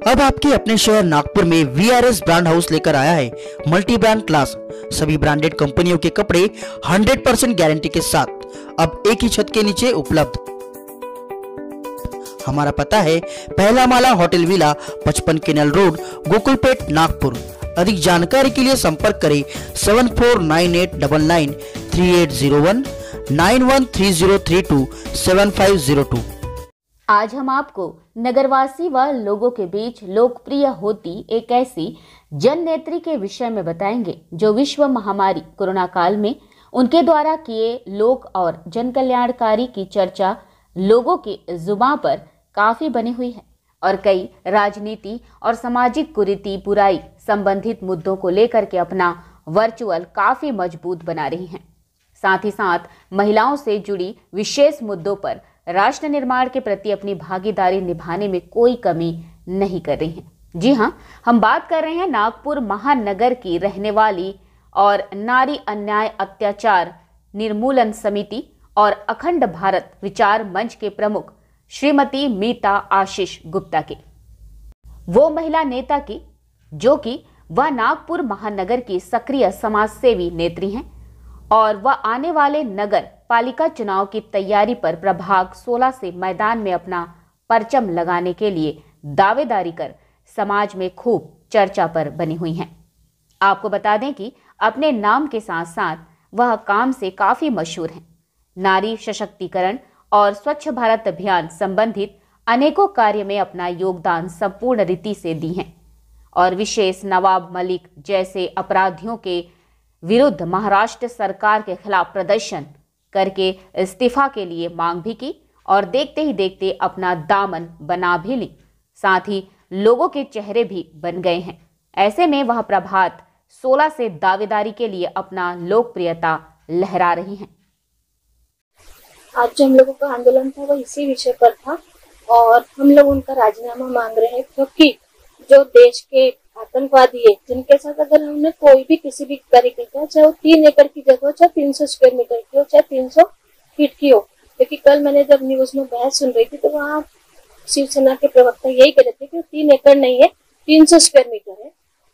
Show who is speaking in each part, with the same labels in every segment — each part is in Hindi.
Speaker 1: अब आपके अपने शहर नागपुर में VRS ब्रांड हाउस लेकर आया है मल्टी ब्रांड क्लास। सभी ब्रांडेड कंपनियों के कपड़े 100% गारंटी के साथ अब एक ही छत के नीचे उपलब्ध। हमारा पता है पहला माला hotel villa 55 canal road, Gokulpeth, Nagpur. अधिक जानकारी के लिए संपर्क करें 7498993801 9130327502।
Speaker 2: आज हम आपको नगरवासी व लोगों के बीच लोकप्रिय होती एक ऐसी जन नेत्री के विषय में बताएंगे जो विश्व महामारी कोरोना काल में उनके द्वारा किए लोक और जन कल्याणकारी की चर्चा लोगों की जुबां पर काफी बनी हुई है और कई राजनीति और सामाजिक कुरीति बुराई संबंधित मुद्दों को लेकर के अपना वर्चुअल काफी मजबूत बना रही हैं। साथ ही साथ महिलाओं से जुड़ी विशेष मुद्दों पर राष्ट्र निर्माण के प्रति अपनी भागीदारी निभाने में कोई कमी नहीं कर रही हैं। जी हां, हम बात कर रहे हैं नागपुर महानगर की रहने वाली और नारी अन्याय अत्याचार निर्मूलन समिति और अखंड भारत विचार मंच के प्रमुख श्रीमती मीता आशीष गुप्ता के। वो महिला नेता की जो कि वह नागपुर महानगर की सक्रिय समाजसेवी नेत्री हैं और वह आने वाले नगर पालिका चुनाव की तैयारी पर प्रभाग 16 से मैदान में अपना परचम लगाने के लिए दावेदारी कर समाज में खूब चर्चा पर बनी हुई हैं। आपको बता दें कि अपने नाम के साथ साथ वह काम से काफी मशहूर हैं। नारी सशक्तिकरण और स्वच्छ भारत अभियान संबंधित अनेकों कार्य में अपना योगदान संपूर्ण रीति से दी हैं और विशेष नवाब मलिक जैसे अपराधियों के विरुद्ध महाराष्ट्र सरकार के खिलाफ प्रदर्शन करके इस्तीफा के लिए मांग भी की और देखते ही देखते अपना दामन बना भी ली। साथ ही लोगों के चेहरे भी बन गए हैं। ऐसे में वह प्रभात 16 से दावेदारी के लिए अपना लोकप्रियता लहरा रही हैं।
Speaker 3: आज जो हम लोगों का आंदोलन था वो इसी विषय पर था और हम लोग उनका राजीनामा मांग रहे हैं, क्योंकि जो देश के आतंकवादी है जिनके साथ अगर हमने कोई भी किसी भी तरीके का, चाहे वो 3 एकड़ की जगह हो, चाहे 300 स्क्वायर मीटर की हो, चाहे 300 फीट की हो, क्योंकि कल मैंने जब न्यूज में बहस सुन रही थी तो वहाँ शिवसेना के प्रवक्ता यही कह रहे थे कि 3 एकड़ नहीं है, 300 स्क्वायर मीटर है।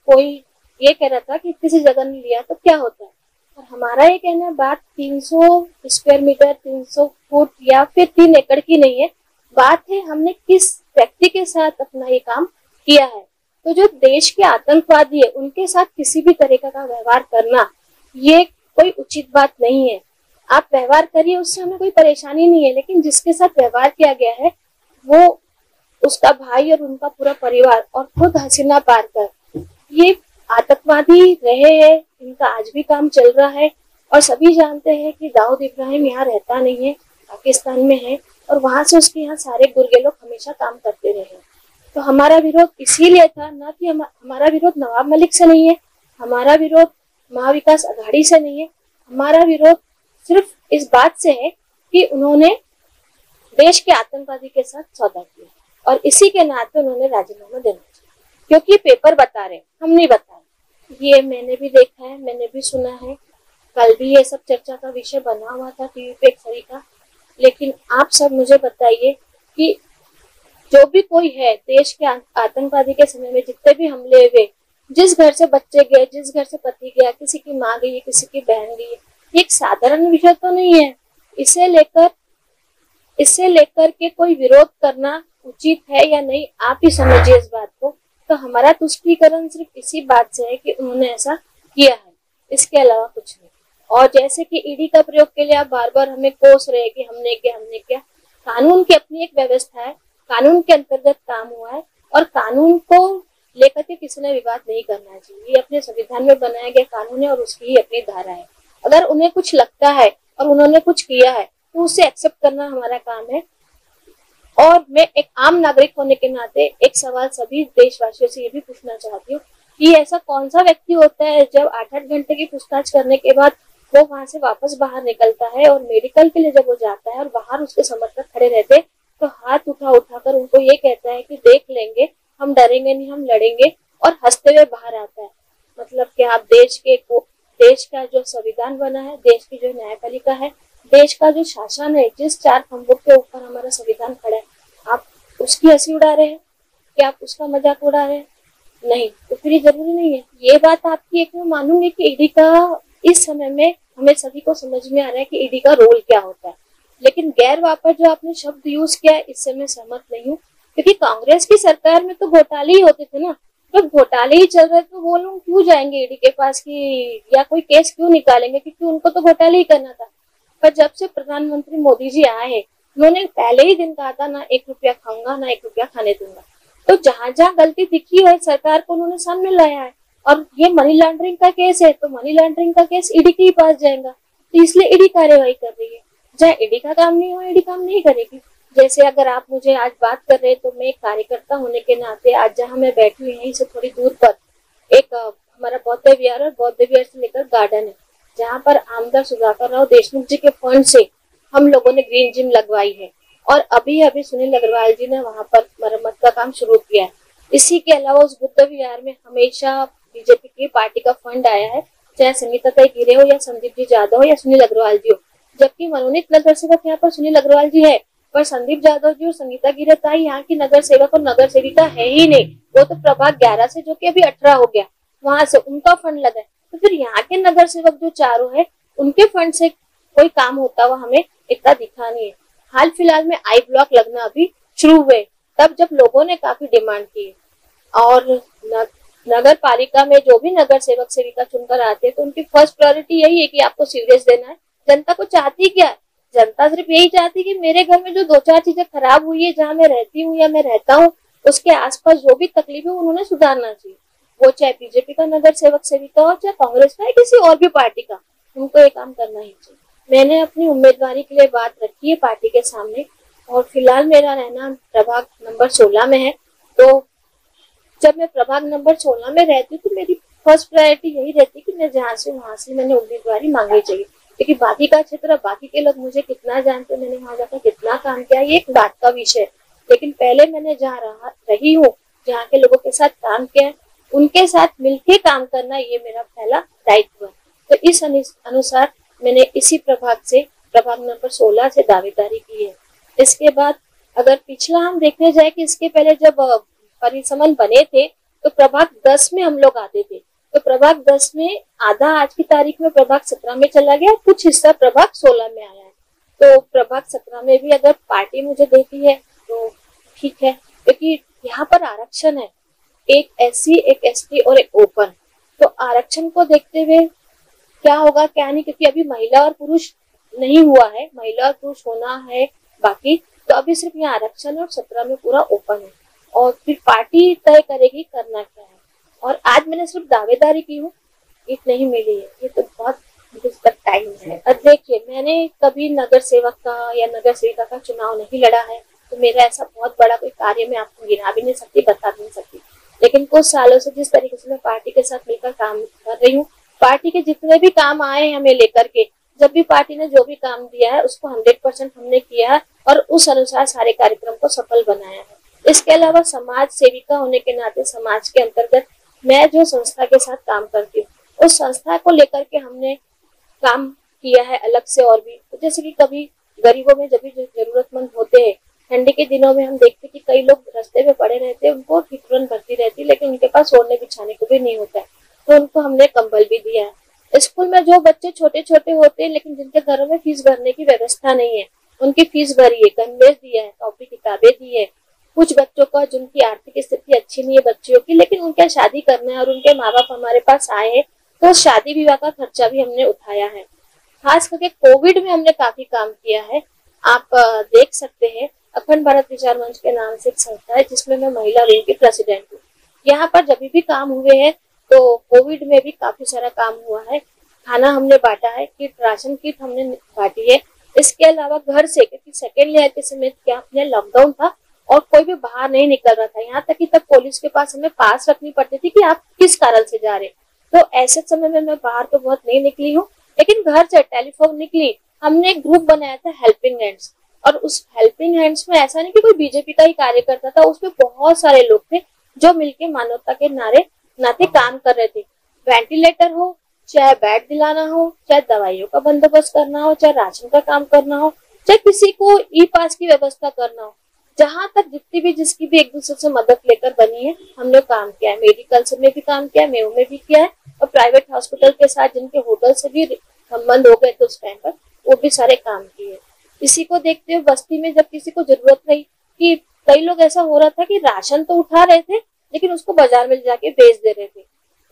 Speaker 3: कोई ये कह रहा था कि किसी जगह ने लिया तो क्या होता है, और हमारा ये कहना है बात 300 स्क्वायर मीटर, 300 फुट या फिर 3 एकड़ की नहीं है। बात है हमने किस व्यक्ति के साथ अपना ये काम किया है। तो जो देश के आतंकवादी है उनके साथ किसी भी तरीके का व्यवहार करना ये कोई उचित बात नहीं है। आप व्यवहार करिए, उससे हमें कोई परेशानी नहीं है, लेकिन जिसके साथ व्यवहार किया गया है वो उसका भाई और उनका पूरा परिवार और खुद हसीना पारकर ये आतंकवादी रहे हैं, इनका आज भी काम चल रहा है। और सभी जानते हैं कि दाऊद इब्राहिम यहाँ रहता नहीं है, पाकिस्तान में है और वहां से उसके यहाँ सारे गुर्गे लोग हमेशा काम करते रहे। तो हमारा विरोध इसीलिए था, ना कि हमारा विरोध नवाब मलिक से नहीं है, हमारा विरोध महाविकास आघाड़ी से नहीं है, हमारा विरोध सिर्फ इस बात से है कि उन्होंने देश के आतंकवादी के साथ सौदा किया और इसी के नाते उन्होंने राजीनामा देना चाहिए, क्योंकि पेपर बता रहे, हम नहीं बता रहे। ये मैंने भी देखा है, मैंने भी सुना है, कल भी ये सब चर्चा का विषय बना हुआ था टीवी पे एक तरीका। लेकिन आप सब मुझे बताइए कि जो भी कोई है देश के आतंकवादी के समय में जितने भी हमले हुए, जिस घर से बच्चे गए, जिस घर से पति गया, किसी की माँ गई, किसी की बहन गई, ये एक साधारण विषय तो नहीं है। इसे लेकर के कोई विरोध करना उचित है या नहीं, आप ही समझिए इस बात को। तो हमारा तुष्टीकरण सिर्फ इसी बात से है कि उन्होंने ऐसा किया है, इसके अलावा कुछ नहीं। और जैसे कि ईडी का प्रयोग के लिए आप बार बार हमें कोस रहे कि हमने किया। कानून की अपनी एक व्यवस्था है, कानून के अंतर्गत काम हुआ है और कानून को लेकर के किसी ने विवाद नहीं करना चाहिए। ये अपने संविधान में बनाया गया कानून है और उसकी ही अपनी धारा है। अगर उन्हें कुछ लगता है और उन्होंने कुछ किया है तो उसे एक्सेप्ट करना हमारा काम है। और मैं एक आम नागरिक होने के नाते एक सवाल सभी देशवासियों से ये भी पूछना चाहती हूँ कि ऐसा कौन सा व्यक्ति होता है जब 8-8 घंटे की पूछताछ करने के बाद वो वहां से वापस बाहर निकलता है और मेडिकल के लिए जब वो जाता है और बाहर उसके समर्थक खड़े रहते तो हाथ उठाकर उनको ये कहता है कि देख लेंगे, हम डरेंगे नहीं, हम लड़ेंगे, और हंसते हुए बाहर आता है। मतलब कि आप देश का जो संविधान बना है, देश की जो न्यायपालिका है, देश का जो शासन है, जिस 4 खंभों के ऊपर हमारा संविधान खड़ा है, आप उसकी हंसी उड़ा रहे हैं। क्या आप उसका मजाक उड़ा रहे हैं? नहीं, तो फिर ये जरूरी नहीं है। ये बात आपकी एक मैं मानूंगी कि ईडी का इस समय में हमें सभी को समझ में आ रहा है कि ईडी का रोल क्या होता है, लेकिन गैर वापस जो आपने शब्द यूज किया है इससे मैं सहमत नहीं हूँ, क्योंकि कांग्रेस की सरकार में तो घोटाले ही होते थे ना। जब घोटाले ही चल रहे तो वो लोग क्यों जाएंगे ईडी के पास की, या कोई केस क्यों निकालेंगे, क्योंकि उनको तो घोटाले ही करना था। पर जब से प्रधानमंत्री मोदी जी आए हैं, उन्होंने पहले ही दिन कहा था ना 1 रुपया खाऊंगा ना 1 रुपया खाने दूंगा। तो जहां जहां गलती दिखी है सरकार को उन्होंने सामने लाया है। और ये मनी लॉन्ड्रिंग का केस है तो मनी लॉन्ड्रिंग का केस ईडी के ही पास जाएगा, तो इसलिए ईडी कार्यवाही कर रही है। जहाँ ईडी का काम नहीं हो ईडी काम नहीं करेगी। जैसे अगर आप मुझे आज बात कर रहे हैं तो मैं एक कार्यकर्ता होने के नाते आज जहाँ मैं बैठी हूँ यहीं से थोड़ी दूर पर एक हमारा बौद्ध विहार और बौद्ध विहार से लेकर गार्डन है, जहाँ पर आमदार सुधाकर राव देशमुख जी के फंड से हम लोगों ने ग्रीन जिम लगवाई है। और अभी अभी सुनील अग्रवाल जी ने वहां पर मरम्मत का काम शुरू किया है। इसी के अलावा उस बुद्ध विहार में हमेशा बीजेपी की पार्टी का फंड आया है, चाहे संगीता ताई गिरे हो या संदीप जी जादव हो या सुनील अग्रवाल जी हो। जबकि मनोनीत नगर सेवक यहाँ पर सुनील अग्रवाल जी है, पर संदीप जादव जी और संगीता गिरे ताई यहाँ की नगर सेवक और नगर सेविका है ही नहीं। वो तो प्रभाग 11 से जो कि अभी 18 हो गया वहां से उनका फंड लगा है। तो फिर यहाँ के नगर सेवक जो चारों है उनके फंड से कोई काम होता हुआ हमें इतना दिखा नहीं है। हाल फिलहाल में आई ब्लॉक लगना अभी शुरू हुए तब जब लोगों ने काफी डिमांड की। और नगर पालिका में जो भी नगर सेवक सेविका चुनकर आते हैं तो उनकी फर्स्ट प्रायोरिटी यही है कि आपको सीवरेज देना है। जनता को चाहती क्या है? जनता सिर्फ यही चाहती है कि मेरे घर में जो 2-4 चीजें खराब हुई है जहाँ मैं रहती हूँ या मैं रहता हूँ उसके आसपास जो भी तकलीफ है उन्होंने सुधारना चाहिए। वो चाहे बीजेपी का नगर सेवक सेविका हो चाहे कांग्रेस का या किसी और भी पार्टी का, उनको ये काम करना ही चाहिए। मैंने अपनी उम्मीदवारी के लिए बात रखी है पार्टी के सामने और फिलहाल मेरा रहना प्रभाग नंबर 16 में है। तो जब मैं प्रभाग नंबर 16 में रहती हूँ तो मेरी फर्स्ट प्रायोरिटी यही रहती है कि मैं जहाँ से वहां से मैंने उम्मीदवारी मांगनी चाहिए, क्योंकि बाकी का क्षेत्र बाकी के लोग मुझे कितना जानते, मैंने वहां जाकर कितना काम किया ये एक बात का विषय है। लेकिन पहले मैंने जहाँ रही हूँ जहाँ के लोगों के साथ काम किया है उनके साथ मिलकर काम करना ये मेरा पहला दायित्व है। तो इस अनुसार मैंने इसी प्रभाग से प्रभाग नंबर 16 से दावेदारी की है। इसके बाद अगर पिछला हम देखने जाए कि इसके पहले जब परिसमन बने थे तो प्रभाग 10 में हम लोग आते थे, तो प्रभाग 10 में आधा आज की तारीख में प्रभाग 17 में चला गया, कुछ हिस्सा प्रभाग 16 में आया है। तो प्रभाग 17 में भी अगर पार्टी मुझे देती है तो ठीक है, क्योंकि यहाँ पर आरक्षण है, एक SC एक ST और एक ओपन। तो आरक्षण को देखते हुए क्या होगा क्या नहीं, क्योंकि अभी महिला और पुरुष नहीं हुआ है, महिला और पुरुष होना है बाकी, तो अभी सिर्फ यहाँ आरक्षण और 17 में पूरा ओपन है और फिर पार्टी तय करेगी करना क्या है। और आज मैंने सिर्फ दावेदारी की हूँ, सीट नहीं मिली है, ये तो बहुत टाइम है। अब देखिए मैंने कभी नगर सेवक का या नगर सेविका का चुनाव नहीं लड़ा है, तो मेरा ऐसा बहुत बड़ा कोई कार्य मैं आपको गिना भी नहीं सकती, बता भी नहीं सकती। लेकिन कुछ सालों से जिस तरीके से मैं पार्टी के साथ मिलकर काम कर रही हूँ, पार्टी के जितने भी काम आए हैं हमें लेकर के, जब भी पार्टी ने जो भी काम दिया है उसको 100% हमने किया है और उस अनुसार सारे कार्यक्रम को सफल बनाया है। इसके अलावा समाज सेविका होने के नाते समाज के अंतर्गत मैं जो संस्था के साथ काम करती हूँ उस संस्था को लेकर के हमने काम किया है अलग से। और भी जैसे कि कभी गरीबों में जब भी जरूरतमंद होते हैं, ठंडी के दिनों में हम देखते कि कई लोग रास्ते में पड़े रहते हैं, उनको ठिठुरन भरती रहती है लेकिन उनके पास ओढ़ने बिछाने को भी नहीं होता है, तो उनको हमने कंबल भी दिया है। स्कूल में जो बच्चे छोटे छोटे होते हैं लेकिन जिनके घरों में फीस भरने की व्यवस्था नहीं है, उनकी फीस भरी है, कन्वेज दिया है, कॉपी किताबें दी है। कुछ बच्चों का जिनकी आर्थिक स्थिति अच्छी नहीं है बच्चियों की, लेकिन उनका शादी करना है और उनके माँ बाप हमारे पास आए हैं, तो शादी विवाह का खर्चा भी हमने उठाया है। खास करके कोविड में हमने काफी काम किया है। आप देख सकते हैं अखंड भारत विचार मंच के नाम से एक संस्था है जिसमें मैं महिला विंग की प्रेसिडेंट हूँ। यहाँ पर जब भी काम हुए हैं तो कोविड में भी काफी सारा काम हुआ है। खाना हमने बांटा है, किट राशन किट हमने बांटी है। इसके अलावा घर से, क्योंकि सेकेंड लेयर के समय क्या अपने लॉकडाउन था और कोई भी बाहर नहीं निकल रहा था, यहाँ तक कि तब पुलिस के पास हमें पास रखनी पड़ती थी कि आप किस कारण से जा रहे। तो ऐसे समय में मैं बाहर तो बहुत नहीं निकली हूँ, लेकिन घर से टेलीफोन निकली। हमने एक ग्रुप बनाया था हेल्पिंग हैंड्स, और उस हेल्पिंग हैंड्स में ऐसा नहीं कि कोई बीजेपी का ही कार्यकर्ता था, उसमें बहुत सारे लोग थे जो मिलके मानवता के नाते काम कर रहे थे। वेंटिलेटर हो, चाहे बेड दिलाना हो, चाहे दवाइयों का बंदोबस्त करना हो, चाहे राशन का काम करना हो, चाहे किसी को ई पास की व्यवस्था करना हो, जहां तक जितनी भी जिसकी भी एक दूसरे से मदद लेकर बनी है, हमने काम किया है। मेडिकल से में भी काम किया है, मेयो में भी किया है, और प्राइवेट हॉस्पिटल के साथ जिनके होटल से भी संबंध हो गए थे उस टाइम पर, वो भी सारे काम किए। इसी को देखते हुए बस्ती में जब किसी को जरूरत रही, कि कई लोग ऐसा हो रहा था कि राशन तो उठा रहे थे लेकिन उसको बाजार में जाके बेच दे रहे थे,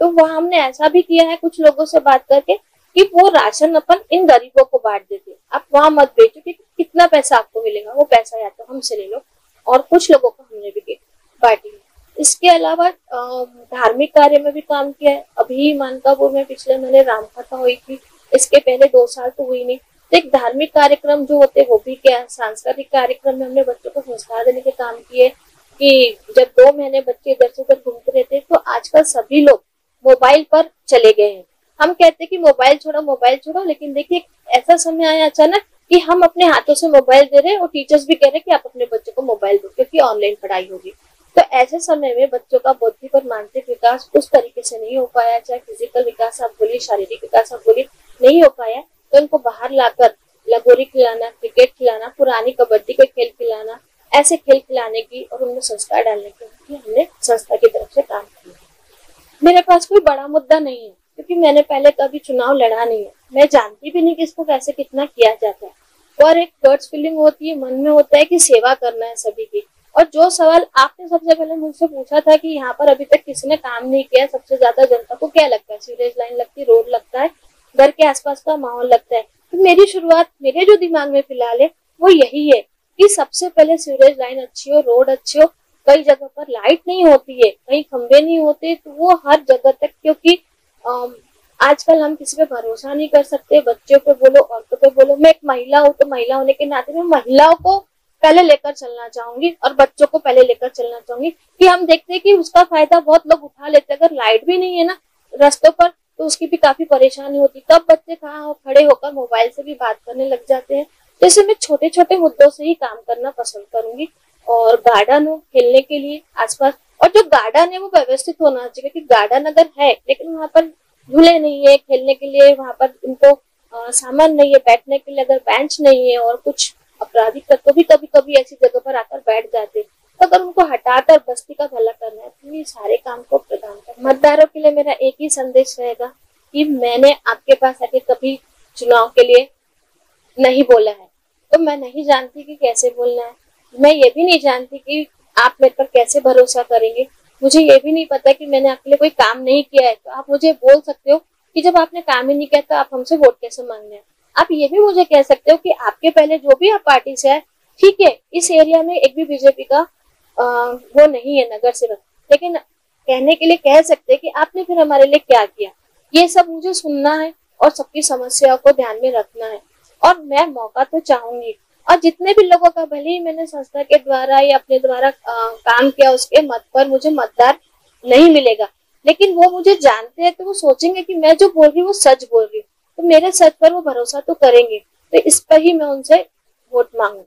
Speaker 3: तो वहां हमने ऐसा भी किया है कुछ लोगों से बात करके कि वो राशन अपन इन गरीबों को बांट देते, आप वहां मत बेचो क्योंकि कितना पैसा आपको मिलेगा, वो पैसा या तो हमसे ले लो, और कुछ लोगों को हमने भी बांटी। इसके अलावा धार्मिक कार्य में भी काम किया है। अभी मानकापुर में पिछले महीने रामकथा हुई थी, इसके पहले 2 साल तो हुई नहीं। तो एक धार्मिक कार्यक्रम जो होते वो भी किया। सांस्कृतिक कार्यक्रम में हमने बच्चों को संस्कार देने के काम किए, कि जब 2 महीने बच्चे इधर से उधर घूमते रहते, तो आजकल सभी लोग मोबाइल पर चले गए हैं। हम कहते हैं कि मोबाइल छोड़ो, लेकिन देखिए ऐसा समय आया अचानक कि हम अपने हाथों से मोबाइल दे रहे हैं और टीचर्स भी कह रहे हैं कि आप अपने बच्चों को मोबाइल दो क्योंकि ऑनलाइन पढ़ाई होगी। तो ऐसे समय में बच्चों का बौद्धिक और मानसिक विकास उस तरीके से नहीं हो पाया, चाहे फिजिकल विकास आप बोलिए, शारीरिक विकास आप बोलिए, नहीं हो पाया, तो उनको बाहर लाकर लगोरी खिलाना, क्रिकेट खिलाना, पुरानी कबड्डी के खेल खिलाना, ऐसे खेल खिलाने की और उनमें संस्कार डालने की हमने संस्था की तरफ से काम किया। मेरे पास कोई बड़ा मुद्दा नहीं है क्योंकि मैंने पहले कभी चुनाव लड़ा नहीं है, मैं जानती भी नहीं कि इसको कैसे कितना किया जाता है, और एक गट्स फीलिंग होती है, मन में होता है कि सेवा करना है सभी की। और जो सवाल आपने सबसे पहले मुझसे पूछा था कि यहाँ पर अभी तक किसी ने काम नहीं किया, सबसे ज्यादा जनता को क्या लगता है, सीवरेज लाइन लगती है, रोड लगता है, घर के आसपास का माहौल लगता है, तो मेरी शुरुआत मेरे जो दिमाग में फिलहाल है वो यही है कि सबसे पहले सीवरेज लाइन अच्छी हो, रोड अच्छी हो। कई जगह पर लाइट नहीं होती है, कहीं खंबे नहीं होते, तो वो हर जगह तक, क्योंकि आजकल हम किसी पे भरोसा नहीं कर सकते, बच्चों पे बोलो, औरतों पे बोलो। मैं एक महिला हूँ तो महिला होने के नाते मैं महिलाओं को पहले लेकर चलना चाहूंगी और बच्चों को पहले लेकर चलना चाहूंगी, कि हम देखते हैं कि उसका फायदा बहुत लोग उठा लेते हैं। अगर लाइट भी नहीं है ना रास्तों पर तो उसकी भी काफी परेशानी होती, तब बच्चे कहाँ खड़े होकर मोबाइल से भी बात करने लग जाते हैं। जैसे मैं छोटे छोटे मुद्दों से ही काम करना पसंद करूंगी, और गार्डन हो खेलने के लिए आसपास, और जो गार्डन है वो व्यवस्थित होना चाहिए, क्योंकि गार्डन अगर है लेकिन वहाँ पर झूले नहीं है खेलने के लिए, वहाँ पर इनको सामान नहीं है बैठने के लिए, अगर बेंच नहीं है, और कुछ अपराधी तत्व भी कभी कभी ऐसी जगह पर आकर बैठ जाते, तो अगर उनको हटाकर बस्ती का भला करना है तो ये सारे काम को प्रदान कर। मतदारों के लिए मेरा एक ही संदेश रहेगा कि मैंने आपके पास आके कभी चुनाव के लिए नहीं बोला है, तो मैं नहीं जानती कि कैसे बोलना है, मैं ये भी नहीं जानती कि आप मेरे पर कैसे भरोसा करेंगे, मुझे ये भी नहीं पता कि मैंने आपके लिए कोई काम नहीं किया है, तो आप मुझे बोल सकते हो कि जब आपने काम ही नहीं किया तो आप हमसे वोट कैसे मांगने हैं। आप ये भी मुझे कह सकते हो कि आपके पहले जो भी आप पार्टी से है, ठीक है, इस एरिया में एक भी बीजेपी का वो नहीं है नगर सेवक, लेकिन कहने के लिए कह सकते हैं कि आपने फिर हमारे लिए क्या किया। ये सब मुझे सुनना है और सबकी समस्याओं को ध्यान में रखना है, और मैं मौका तो चाहूंगी, और जितने भी लोगों का भले ही मैंने संस्था के द्वारा या अपने द्वारा काम किया, उसके मत पर मुझे मतदार नहीं मिलेगा, लेकिन वो मुझे जानते हैं तो वो सोचेंगे कि मैं जो बोल रही हूँ वो सच बोल रही हूँ, तो मेरे सच पर वो भरोसा तो करेंगे, तो इस पर ही मैं उनसे वोट मांगू।